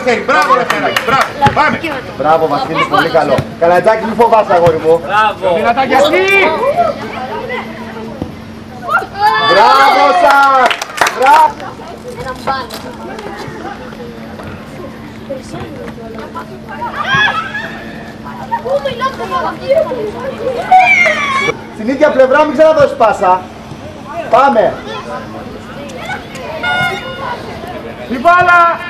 Λευτέρη, μπράβο Λευτέρη, μπράβο, πάμε. Μπράβο Βασίλη, πολύ καλό. Καλατζάκη, μη φοβάσαι αγόρι μου. Μπράβο. Δυνατάκι αυτή. Μπράβο σας. Μπράβο. Στην ίδια πλευρά μην ξαναδώσεις πάσα. Πάμε. Η μπάλα.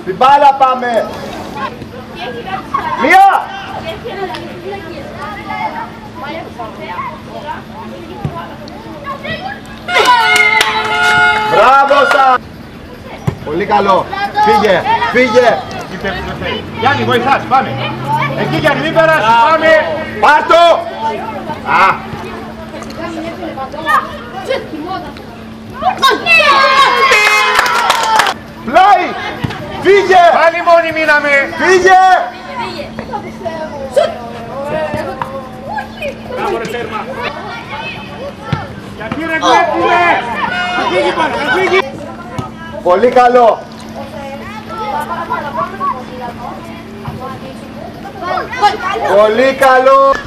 Την μπάλα πάμε. Μία. Μπράβο σας. Πολύ καλό. Φύγε, φύγε. Γιάννη, βοηθάς, πάμε. Εκεί Γιάννη, μην περάσεις, πάμε. Πάρ' το. Α. Πλάι. Φύγε. Πάλι μόνοι μείναμε. Φύγε. Μπράβο ρε Σέρμα. Γιατί ρε κλέφτηλε. Θα φύγει πάλι, θα φύγει. Πολύ καλό. Πολύ καλό.